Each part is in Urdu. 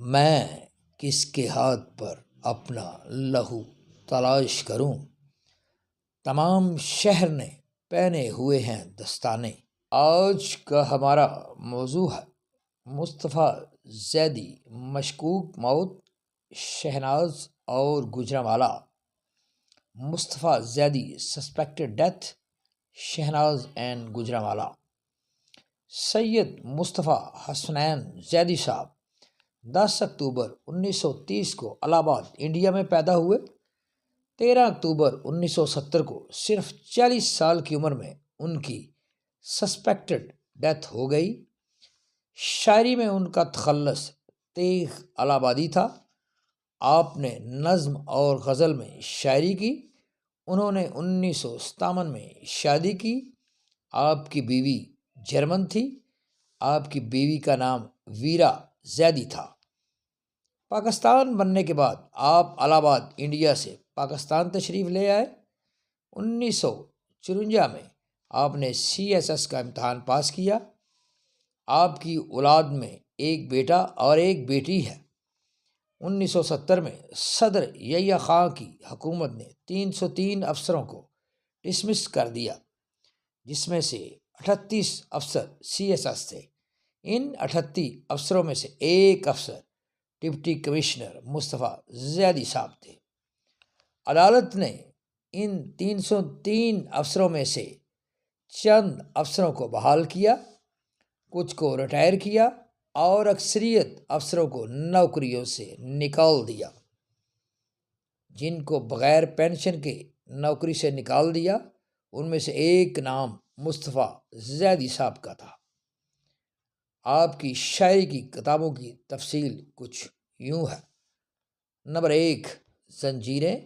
میں کس کے ہاتھ پر اپنا لہو تلاش کروں؟ تمام شہر نے پہنے ہوئے ہیں دستانے۔ آج کا ہمارا موضوع ہے مصطفیٰ زیدی مشکوک موت، شہناز اور Gujranwala. Mustafa Zaidi suspected death, Shahnaz and Gujranwala. Syed Mustafa Hasnain Zaidi sahab 10 اکتوبر 1930 کو الہ آباد انڈیا میں پیدا ہوئے۔ 13 اکتوبر 1970 کو صرف 40 سال کی عمر میں ان کی سسپیکٹڈ ڈیتھ ہو گئی۔ شاعری میں ان کا تخلص تیغ الہ آبادی تھا۔ آپ نے نظم اور غزل میں شاعری کی۔ انہوں نے 1957 میں شادی کی۔ آپ کی بیوی جرمن تھی۔ آپ کی بیوی کا نام ویرا زیدی تھا۔ پاکستان بننے کے بعد آپ الہ آباد انڈیا سے پاکستان تشریف لے آئے۔ 1954 میں آپ نے CSS کا امتحان پاس کیا۔ آپ کی اولاد میں ایک بیٹا اور ایک بیٹی ہے۔ 1970 میں صدر یحییٰ خان کی حکومت نے 303 افسروں کو ڈسمس کر دیا، جس میں سے 38 افسر CSS تھے۔ ان 38 افسروں میں سے ایک افسر ڈپٹی کمشنر مصطفیٰ زیدی صاحب تھے۔ عدالت نے ان 303 افسروں میں سے چند افسروں کو بحال کیا، کچھ کو ریٹائر کیا اور اکثریت افسروں کو نوکریوں سے نکال دیا۔ جن کو بغیر پینشن کے نوکری سے نکال دیا ان میں سے ایک نام مصطفیٰ زیدی صاحب کا تھا۔ آپ کی شاعری کی کتابوں کی تفصیل کچھ یوں ہے: نمبر 1 زنجیریں،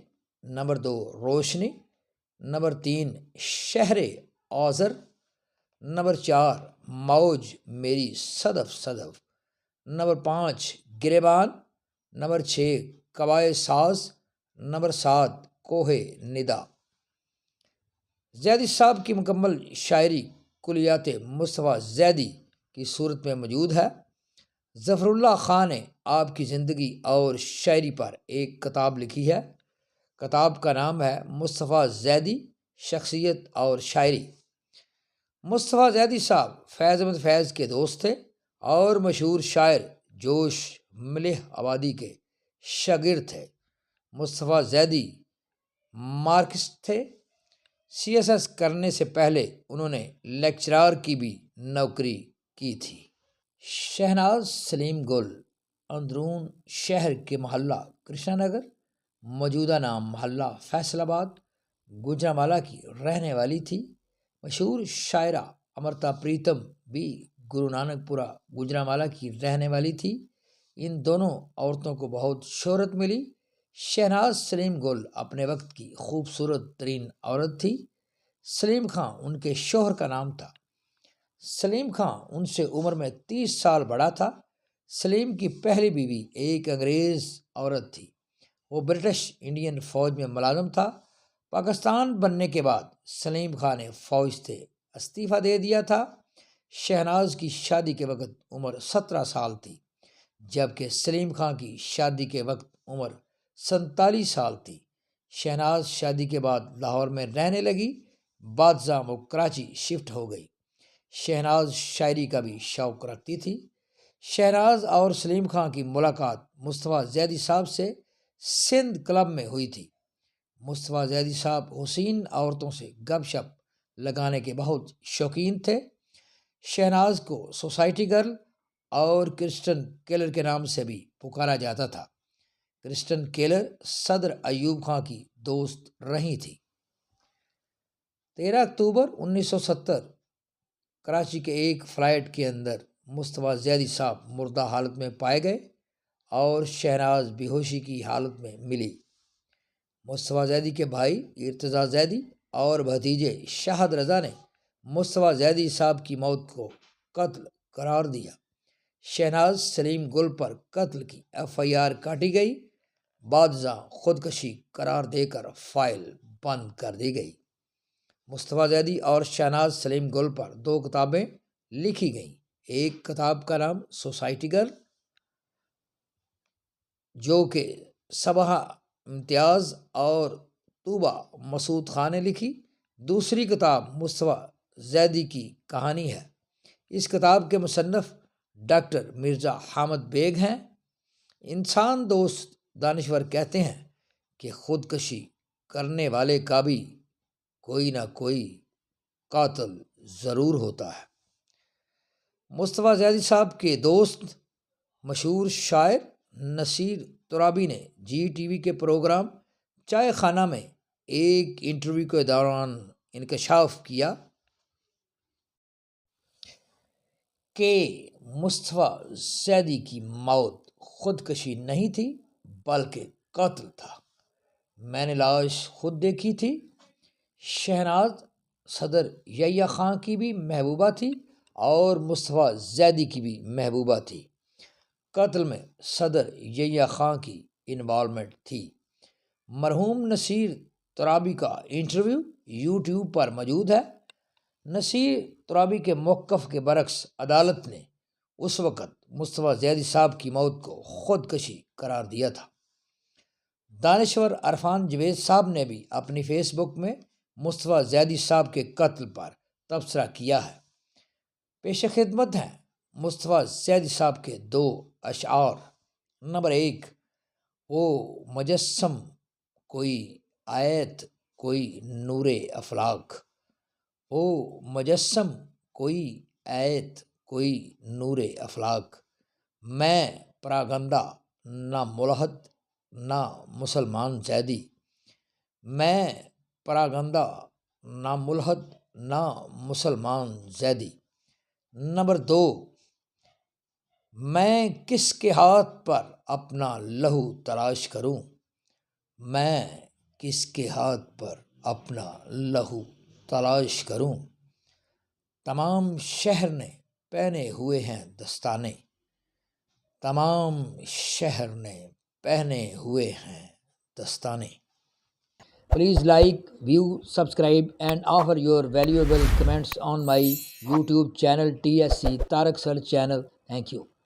نمبر 2 روشنی، نمبر 3 شہر آذر، نمبر 4 موج میری صدف صدف، نمبر 5 گریبان، نمبر 6 قبائے ساز، نمبر 7 کوہ ندا۔ زیدی صاحب کی مکمل شاعری کلیات مصطفیٰ زیدی کی صورت میں موجود ہے۔ ظفر اللہ خان نے آپ کی زندگی اور شاعری پر ایک کتاب لکھی ہے۔ کتاب کا نام ہے مصطفیٰ زیدی، شخصیت اور شاعری۔ مصطفیٰ زیدی صاحب فیض احمد فیض کے دوست تھے اور مشہور شاعر جوش ملح آبادی کے شاگرد تھے۔ مصطفیٰ زیدی مارکسسٹ تھے۔ CSS کرنے سے پہلے انہوں نے لیکچرار کی بھی نوکری کی تھی۔ شہناز سلیم گل اندرون شہر کے محلہ کرشنا نگر، موجودہ نام محلہ فیصل آباد، گجرانوالہ کی رہنے والی تھی۔ مشہور شاعرہ امرتا پریتم بھی گرو نانک پورہ گجرانوالہ کی رہنے والی تھی۔ ان دونوں عورتوں کو بہت شہرت ملی۔ شہناز سلیم گل اپنے وقت کی خوبصورت ترین عورت تھی۔ سلیم خان ان کے شوہر کا نام تھا۔ سلیم خان ان سے عمر میں 30 سال بڑا تھا۔ سلیم کی پہلی بیوی ایک انگریز عورت تھی۔ وہ برٹش انڈین فوج میں ملازم تھا۔ پاکستان بننے کے بعد سلیم خان نے فوج سے استعفیٰ دے دیا تھا۔ شہناز کی شادی کے وقت عمر 17 سال تھی، جبکہ سلیم خان کی شادی کے وقت عمر 47 سال تھی۔ شہناز شادی کے بعد لاہور میں رہنے لگی، بعد ازاں وہ کراچی شفٹ ہو گئی۔ شہناز شاعری کا بھی شوق رکھتی تھی۔ شہناز اور سلیم خان کی ملاقات مصطفیٰ زیدی صاحب سے سندھ کلب میں ہوئی تھی۔ مصطفیٰ زیدی صاحب حسین عورتوں سے گپ شپ لگانے کے بہت شوقین تھے۔ شہناز کو سوسائٹی گرل اور کرسٹن کیلر کے نام سے بھی پکارا جاتا تھا۔ کرسٹن کیلر صدر ایوب خان کی دوست رہی تھی۔ 13 اکتوبر 1970 کراچی کے ایک فلائٹ کے اندر مصطفیٰ زیدی صاحب مردہ حالت میں پائے گئے اور شہناز بے ہوشی کی حالت میں ملی۔ مصطفیٰ زیدی کے بھائی ارتضیٰ زیدی اور بھتیجے شاہد رضا نے مصطفیٰ زیدی صاحب کی موت کو قتل قرار دیا۔ شہناز سلیم گل پر قتل کی FIR کاٹی گئی، بعد ازاں خودکشی قرار دے کر فائل بند کر دی گئی۔ مصطفیٰ زیدی اور شہناز سلیم گل پر 2 کتابیں لکھی گئیں۔ ایک کتاب کا نام سوسائٹی گرل جو کہ صبح امتیاز اور طوبہ مسعود خان نے لکھی۔ دوسری کتاب مصطفیٰ زیدی کی کہانی ہے۔ اس کتاب کے مصنف ڈاکٹر مرزا حامد بیگ ہیں۔ انسان دوست دانشور کہتے ہیں کہ خودکشی کرنے والے کا بھی کوئی نہ کوئی قاتل ضرور ہوتا ہے۔ مصطفیٰ زیدی صاحب کے دوست مشہور شاعر نصیر ترابی نے جی ٹی وی کے پروگرام چائے خانہ میں ایک انٹرویو کے دوران انکشاف کیا کہ مصطفیٰ زیدی کی موت خودکشی نہیں تھی بلکہ قتل تھا۔ میں نے لاش خود دیکھی تھی۔ شہناز صدر یحییٰ خان کی بھی محبوبہ تھی اور مصطفیٰ زیدی کی بھی محبوبہ تھی۔ قتل میں صدر یحییٰ خان کی انوالومنٹ تھی۔ مرحوم نصیر ترابی کا انٹرویو یوٹیوب پر موجود ہے۔ نصیر ترابی کے موقف کے برعکس عدالت نے اس وقت مصطفیٰ زیدی صاحب کی موت کو خودکشی قرار دیا تھا۔ دانشور عرفان جوید صاحب نے بھی اپنی فیس بک میں مصطفیٰ زیدی صاحب کے قتل پر تبصرہ کیا ہے۔ پیش خدمت ہیں مصطفیٰ زیدی صاحب کے دو اشعار۔ نمبر 1، وہ مجسم کوئی آیت کوئی نور افلاک، او مجسم کوئی آیت کوئی نور افلاک، میں پراگندہ نہ ملحد نہ مسلمان زیدی، میں پراگندہ نہ ملحد نہ مسلمان زیدی۔ نمبر 2، میں کس کے ہاتھ پر اپنا لہو تلاش کروں، میں کس کے ہاتھ پر اپنا لہو تلاش کروں، تمام شہر نے پہنے ہوئے ہیں دستانے، تمام شہر نے پہنے ہوئے ہیں دستانے۔ Please like, view, subscribe and offer your valuable comments on my YouTube channel TSC Tarak Sir channel. Thank you.